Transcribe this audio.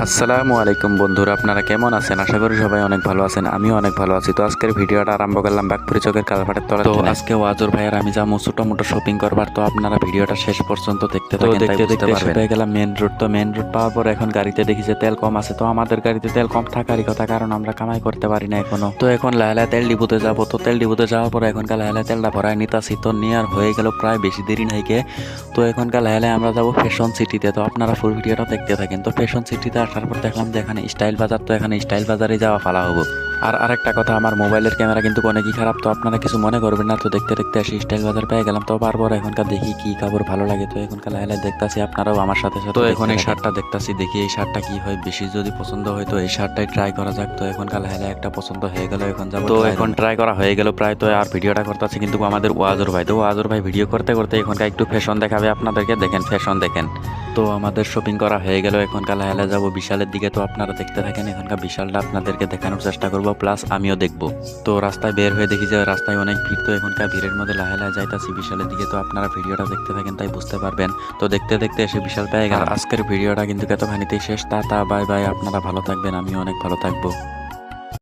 আসসালামু আলাইকুম বন্ধুরা, আপনারা কেমন আছেন? আশা করি সবাই অনেক ভালো আছেন। আমিও অনেক ভালো আছি। তো আজকের ভিডিওটা আরম্ভ করলাম বাঘপুরি চকের কালভার্টের তলা। তো আজকে ওয়াজুর ভাইয়ের আমি যাবো ছোটো মোটো শপিং করবার। তো আপনারা ভিডিওটা শেষ পর্যন্ত দেখতে থাকেন, দেখতে দেখতে পেয়ে গেলাম মেন রোড। তো মেন রোড পাওয়ার পর এখন গাড়িতে দেখি যে তেল কম আছে। তো আমাদের গাড়িতে তেল কম থাকারই কথা, কারণ আমরা কামাই করতে পারি না এখনো। তো এখন লাহে তেল ডিপুতে যাবো। তো তেল ডিপুতে যাওয়ার পর এখনকার লাহে তেলটা ভরায় নিতাছি। তো নেওয়ার হয়ে গেল প্রায় বেশি দেরি নাই গে। তো এখনকার লাহে আমরা যাবো ফ্যাশন সিটিতে। তো আপনারা ফুল ভিডিওটা দেখতে থাকেন। তো ফ্যাশন সিটিতে আসার পর দেখলাম যে এখানে স্টাইল বাজার। তো এখানে স্টাইল বাজারে যাওয়া ফালা হবো। আর আরেকটা কথা, আমার মোবাইলের ক্যামেরা কিন্তু অনেকই খারাপ। তো আপনারা কিছু মনে করবেন না। তো দেখতে দেখতে আসি স্টাইল বাজার পেয়ে গেলাম। তো বারবার এখনকার দেখি কি কাপড় ভালো লাগে। তো এখনকার লাহে দেখতাছি, আপনারাও আমার সাথে সাথে। তো এখন এই শার্টটা দেখতাছি, দেখি এই শার্টটা কি হয়। বেশি যদি পছন্দ হয় তো এই শার্টটাই ট্রাই করা যাক। তো এখনকার লাহে একটা পছন্দ হয়ে গেল, এখন যাবো। তো এখন ট্রাই করা হয়ে গেল প্রায়। তো আর ভিডিওটা করতেছি কিন্তু আমাদের ওয়াজুর ভাই। তো ওয়াজুর ভাই ভিডিও করতে করতে এখনকার একটু ফ্যাশন দেখাবে আপনাদেরকে। দেখেন ফ্যাশন দেখেন। তো আমাদের শপিং করা হয়ে গেল, এখনকার লাহে যাবো বিশালের দিকে। তো আপনারা দেখতে থাকেন, এখনকার বিশালটা আপনাদেরকে দেখানোর চেষ্টা করবো, প্লাস আমিও দেখবো। তো রাস্তায় বের হয়ে দেখি যে রাস্তায় অনেক ভিড়। তো এখনকার ভিড়ের মধ্যে লাহে যাইতাছি বিশালের দিকে। তো আপনারা ভিডিওটা দেখতে থাকেন, তাই বুঝতে পারবেন। তো দেখতে দেখতে এসে বিশাল পেয়ে গেল। আজকের ভিডিওটা কিন্তু এতখানিতেই শেষ। তা বাই বাই, আপনারা ভালো থাকবেন, আমিও অনেক ভালো থাকবো।